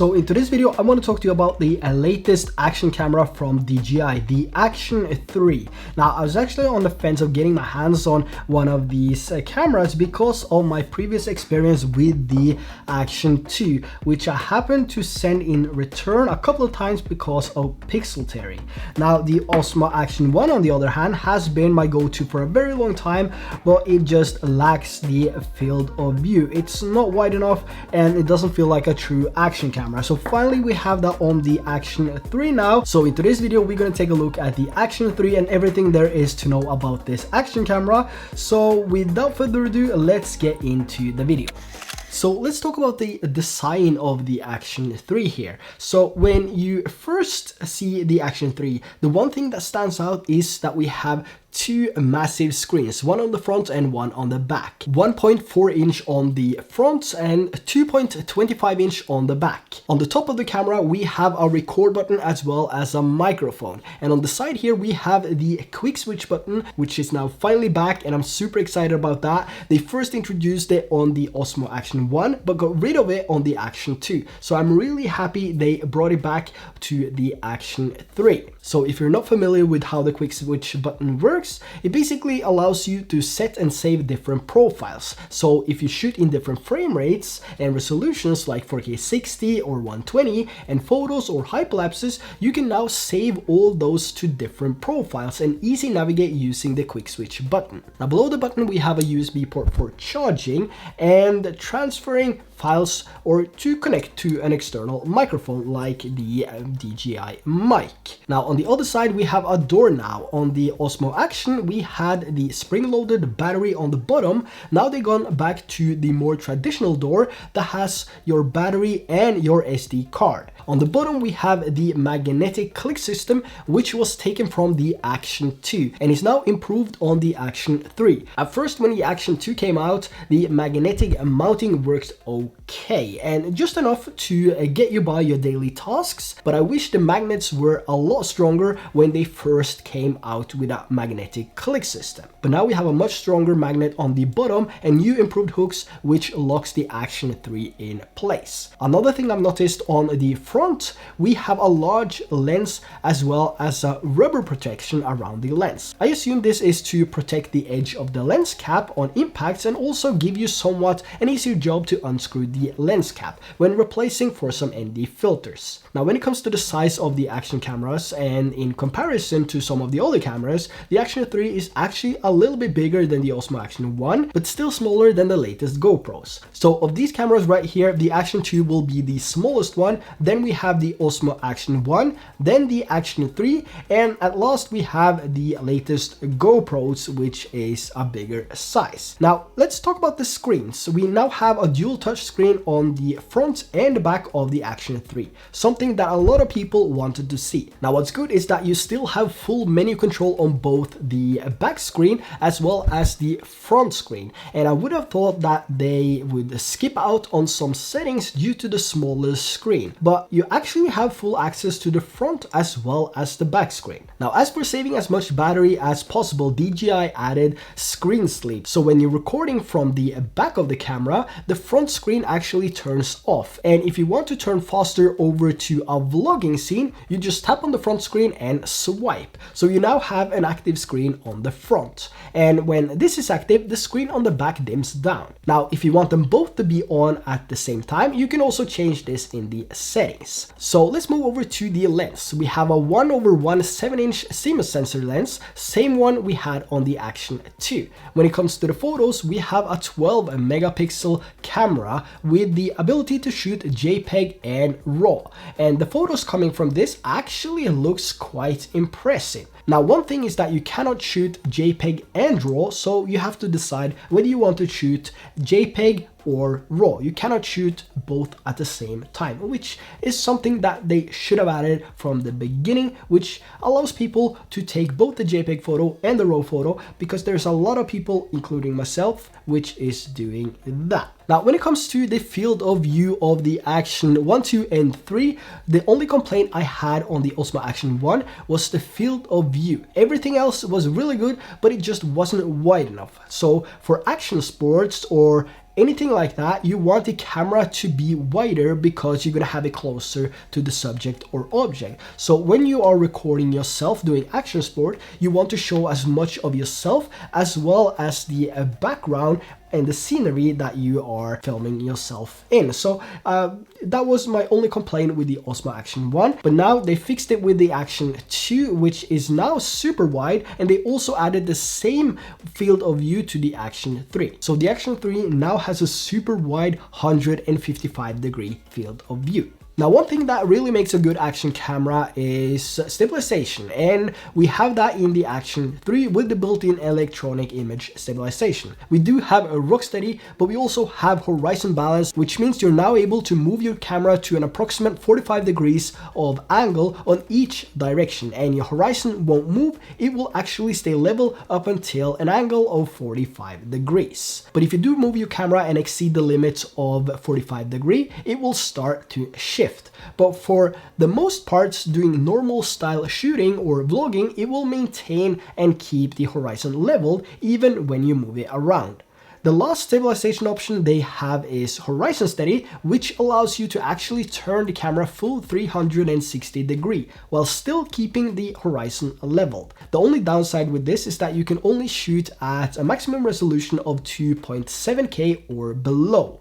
So in today's video, I want to talk to you about the latest action camera from DJI, the Action 3. Now, I was actually on the fence of getting my hands on one of these cameras because of my previous experience with the Action 2, which I happened to send in return a couple of times because of pixel tearing. Now, the Osmo Action 1, on the other hand, has been my go-to for a very long time, but it just lacks the field of view. It's not wide enough and it doesn't feel like a true action camera. So finally we have that on the Action 3 now. So in today's video we're going to take a look at the Action 3 and everything there is to know about this action camera. So without further ado, let's get into the video. So let's talk about the design of the Action 3 here. So when you first see the Action 3, the one thing that stands out is that we have two massive screens, one on the front and one on the back. 1.4 inch on the front and 2.25 inch on the back. On the top of the camera we have a record button as well as a microphone, and on the side here we have the quick switch button, which is now finally back, and I'm super excited about that. They first introduced it on the Osmo Action 1 but got rid of it on the Action 2, so I'm really happy they brought it back to the Action 3. So if you're not familiar with how the quick switch button works, it basically allows you to set and save different profiles. So if you shoot in different frame rates and resolutions like 4K 60 or 120 and photos or hyperlapses, you can now save all those to different profiles and easy navigate using the quick switch button. Now below the button we have a USB port for charging and transferring files or to connect to an external microphone like the DJI mic. Now on the other side we have a door now. On the Osmo Action we had the spring-loaded battery on the bottom. Now they've gone back to the more traditional door that has your battery and your SD card. On the bottom we have the magnetic click system, which was taken from the Action 2 and is now improved on the Action 3. At first, when the Action 2 came out, the magnetic mounting worked okay and just enough to get you by your daily tasks, but I wish the magnets were a lot stronger when they first came out with a magnetic click system. But now we have a much stronger magnet on the bottom and new improved hooks which locks the Action 3 in place. Another thing I've noticed on the front, we have a large lens as well as a rubber protection around the lens. I assume this is to protect the edge of the lens cap on impacts and also give you somewhat an easier job to unscrew the lens cap when replacing for some ND filters. Now when it comes to the size of the action cameras and in comparison to some of the other cameras, the Action 3 is actually a little bit bigger than the Osmo Action 1 but still smaller than the latest GoPros. So of these cameras right here, the Action 2 will be the smallest one, then we have the Osmo Action 1, then the Action 3, and at last we have the latest GoPros, which is a bigger size. Now let's talk about the screens. We now have a dual touch screen on the front and back of the Action 3, something that a lot of people wanted to see. Now what's good is that you still have full menu control on both the back screen as well as the front screen, and I would have thought that they would skip out on some settings due to the smaller screen, but you actually have full access to the front as well as the back screen. Now as for saving as much battery as possible, DJI added screen sleep. So when you're recording from the back of the camera, the front screen actually turns off, and if you want to turn faster over to a vlogging scene, you just tap on the front screen and swipe. So you now have an active screen on the front, and when this is active, the screen on the back dims down. Now if you want them both to be on at the same time, you can also change this in the settings. So let's move over to the lens. We have a 1/1 7-inch CMOS sensor lens, same one we had on the Action 2. When it comes to the photos, we have a 12 megapixel camera with the ability to shoot JPEG and RAW, and the photos coming from this actually looks quite impressive. Now one thing is that you cannot shoot JPEG and RAW, so you have to decide whether you want to shoot JPEG or RAW. You cannot shoot both at the same time, which is something that they should have added from the beginning, which allows people to take both the JPEG photo and the RAW photo, because there's a lot of people, including myself, which is doing that. Now, when it comes to the field of view of the Action 1, 2, and 3, the only complaint I had on the Osmo Action 1 was the field of view. Everything else was really good, but it just wasn't wide enough. So for action sports or anything like that, you want the camera to be wider because you're going to have it closer to the subject or object. So when you are recording yourself doing action sport, you want to show as much of yourself as well as the background and the scenery that you are filming yourself in. So that was my only complaint with the Osmo Action 1, but now they fixed it with the Action 2, which is now super wide, and they also added the same field of view to the Action 3. So the Action 3 now has a super wide 155-degree field of view. Now, one thing that really makes a good action camera is stabilization, and we have that in the Action 3 with the built-in electronic image stabilization. We do have a rock steady, but we also have horizon balance, which means you're now able to move your camera to an approximate 45 degrees of angle on each direction, and your horizon won't move. It will actually stay level up until an angle of 45 degrees. But if you do move your camera and exceed the limits of 45 degrees, it will start to shift. But for the most parts, doing normal style shooting or vlogging, it will maintain and keep the horizon leveled even when you move it around. The last stabilization option they have is horizon steady, which allows you to actually turn the camera full 360 degree while still keeping the horizon leveled. The only downside with this is that you can only shoot at a maximum resolution of 2.7K or below.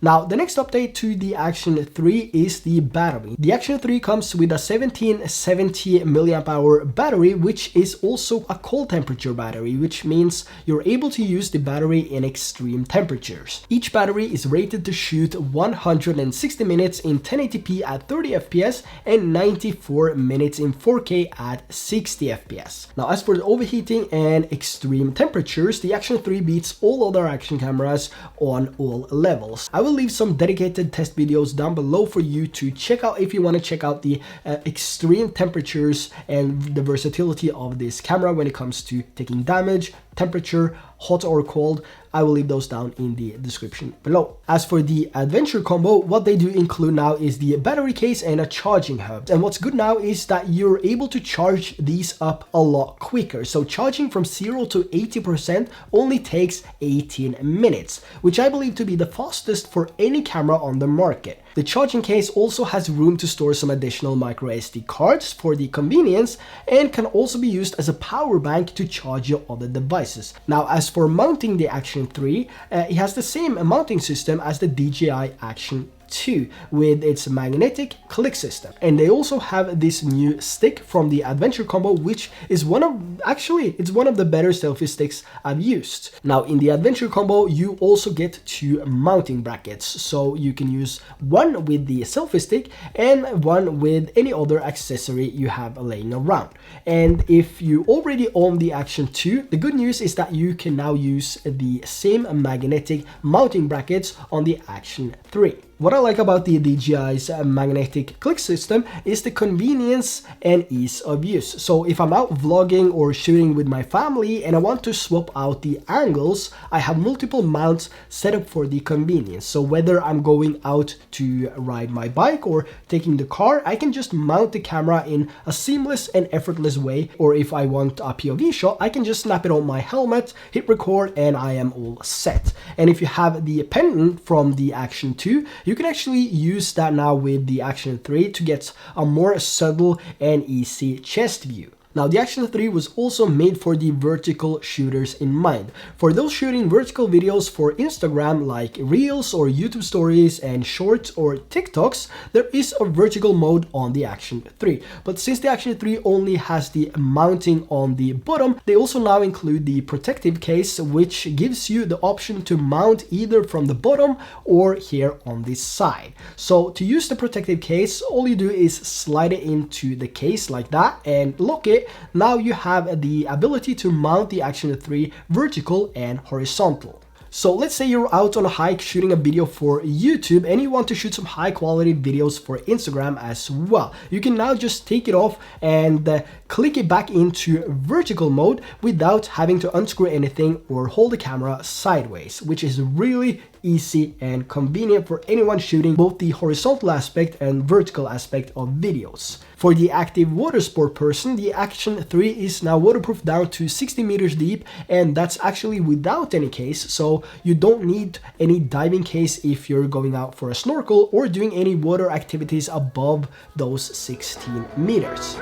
Now, the next update to the Action 3 is the battery. The Action 3 comes with a 1770 mAh battery, which is also a cold temperature battery, which means you're able to use the battery in extreme temperatures. Each battery is rated to shoot 160 minutes in 1080p at 30 FPS and 94 minutes in 4K at 60 FPS. Now, as for the overheating and extreme temperatures, the Action 3 beats all other action cameras on all levels. I will leave some dedicated test videos down below for you to check out if you want to check out the extreme temperatures and the versatility of this camera when it comes to taking damage, temperature, hot or cold. I will leave those down in the description below. As for the adventure combo, what they do include now is the battery case and a charging hub. And what's good now is that you're able to charge these up a lot quicker. So charging from 0 to 80% only takes 18 minutes, which I believe to be the fastest for any camera on the market. The charging case also has room to store some additional micro SD cards for the convenience and can also be used as a power bank to charge your other devices. Now, as for mounting the Action 3, it has the same mounting system as the DJI Action 2 with its magnetic click system, and they also have this new stick from the adventure combo, which is one of the better selfie sticks I've used. Now, in the adventure combo, you also get 2 mounting brackets, so you can use one with the selfie stick and one with any other accessory you have laying around. And if you already own the Action 2, the good news is that you can now use the same magnetic mounting brackets on the Action 3. What I like about the DJI's magnetic click system is the convenience and ease of use. So if I'm out vlogging or shooting with my family and I want to swap out the angles, I have multiple mounts set up for the convenience. So whether I'm going out to ride my bike or taking the car, I can just mount the camera in a seamless and effortless way. Or if I want a POV shot, I can just snap it on my helmet, hit record, and I am all set. And if you have the pendant from the Action 2, you can actually use that now with the Action 3 to get a more subtle and easy chest view. Now, the Action 3 was also made for the vertical shooters in mind. For those shooting vertical videos for Instagram like Reels or YouTube Stories and Shorts or TikToks, there is a vertical mode on the Action 3. But since the Action 3 only has the mounting on the bottom, they also now include the protective case, which gives you the option to mount either from the bottom or here on this side. So to use the protective case, all you do is slide it into the case like that and lock it. Now you have the ability to mount the Action 3 vertical and horizontal. So let's say you're out on a hike shooting a video for YouTube and you want to shoot some high quality videos for Instagram as well. You can now just take it off and click it back into vertical mode without having to unscrew anything or hold the camera sideways, which is really easy and convenient for anyone shooting both the horizontal aspect and vertical aspect of videos. For the active water sport person, the Action 3 is now waterproof down to 60 meters deep, and that's actually without any case, so you don't need any diving case if you're going out for a snorkel or doing any water activities above those 16 meters.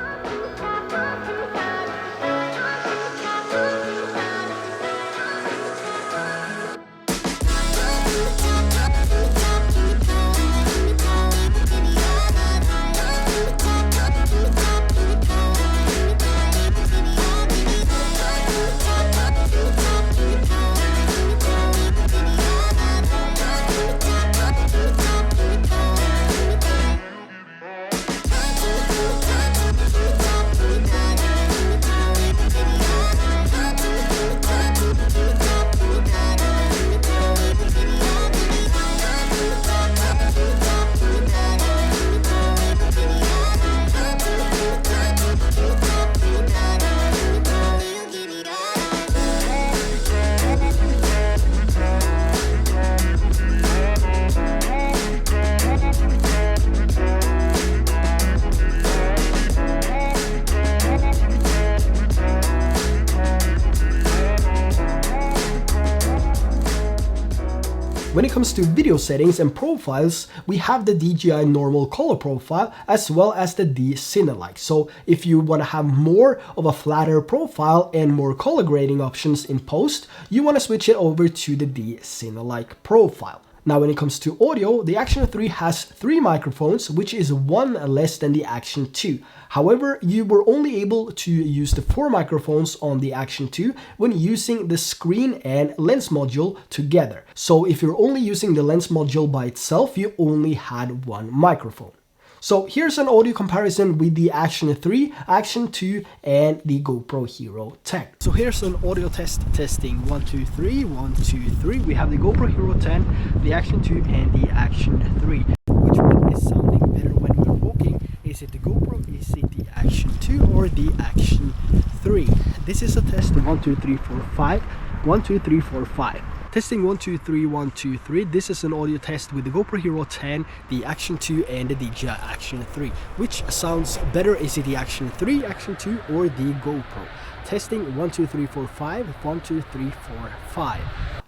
When it comes to video settings and profiles, we have the DJI normal color profile as well as the Cine-like. So if you want to have more of a flatter profile and more color grading options in post, you want to switch it over to the Cine-like profile. Now when it comes to audio, the Action 3 has 3 microphones, which is 1 less than the Action 2. However, you were only able to use the 4 microphones on the Action 2 when using the screen and lens module together. So if you're only using the lens module by itself, you only had 1 microphone. So here's an audio comparison with the Action 3, Action 2, and the GoPro Hero 10. So here's an audio testing 1, 2, 3, 1, 2, 3. We have the GoPro Hero 10, the Action 2, and the Action 3. Which one is sounding better when we're walking? Is it the GoPro, is it the Action 2, or the Action 3? This is a test 1, 2, 3, 4, 5. 1, 2, 3, 4, 5. Testing 1, 2, 3, 1, 2, 3. This is an audio test with the GoPro Hero 10, the Action 2, and the DJI Action 3. Which sounds better? Is it the Action 3, Action 2, or the GoPro? Testing 1, 2, 3, 4, 5. 1, 2, 3, 4, 5.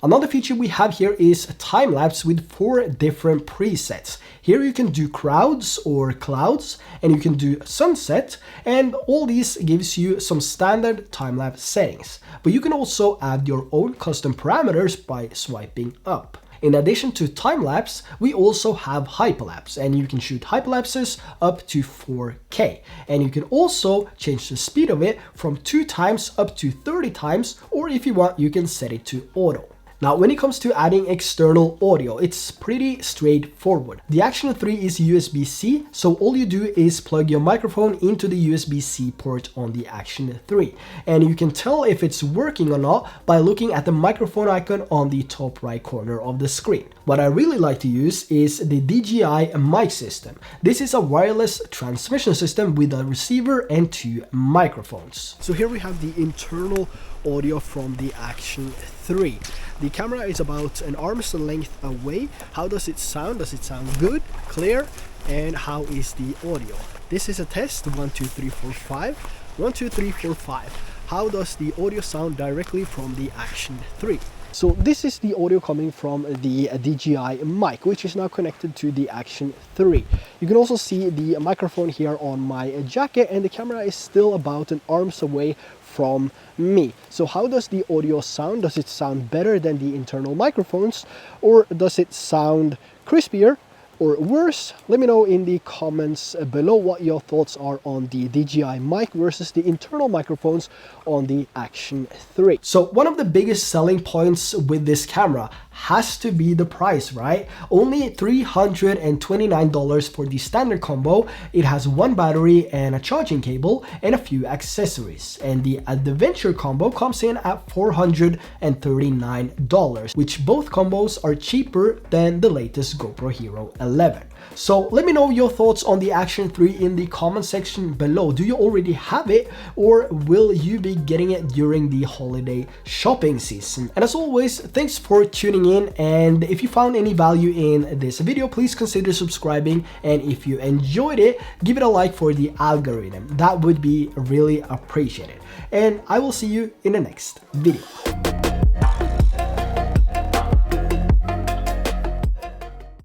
Another feature we have here is time-lapse with 4 different presets. Here you can do crowds or clouds, and you can do sunset, and all these gives you some standard time-lapse settings. But you can also add your own custom parameters by swiping up. In addition to time-lapse, we also have hyperlapse, and you can shoot hyperlapses up to 4K. And you can also change the speed of it from 2 times up to 30 times, or if you want, you can set it to auto. Now, when it comes to adding external audio, it's pretty straightforward. The Action 3 is USB-C, so all you do is plug your microphone into the USB-C port on the Action 3. And you can tell if it's working or not by looking at the microphone icon on the top right corner of the screen. What I really like to use is the DJI mic system. This is a wireless transmission system with a receiver and 2 microphones. So here we have the internal audio from the Action 3. The camera is about an arm's length away. How does it sound? Does it sound good, clear? And how is the audio? This is a test 1, 2, 3, 4, 5. 1, 2, 3, 4, 5. How does the audio sound directly from the Action 3? So this is the audio coming from the DJI mic, which is now connected to the Action 3. You can also see the microphone here on my jacket, and the camera is still about an arm's away from me. So how does the audio sound? Does it sound better than the internal microphones, or does it sound crispier or worse? Let me know in the comments below what your thoughts are on the DJI mic versus the internal microphones on the Action 3. So one of the biggest selling points with this camera has to be the price, right? Only $329 for the standard combo. It has 1 battery and a charging cable and a few accessories. And the adventure combo comes in at $439, which both combos are cheaper than the latest GoPro Hero 11. So let me know your thoughts on the Action 3 in the comment section below. Do you already have it, or will you be getting it during the holiday shopping season? And as always, thanks for tuning tuning in, and if you found any value in this video, please consider subscribing, and if you enjoyed it, give it a like for the algorithm. That would be really appreciated, and I will see you in the next video.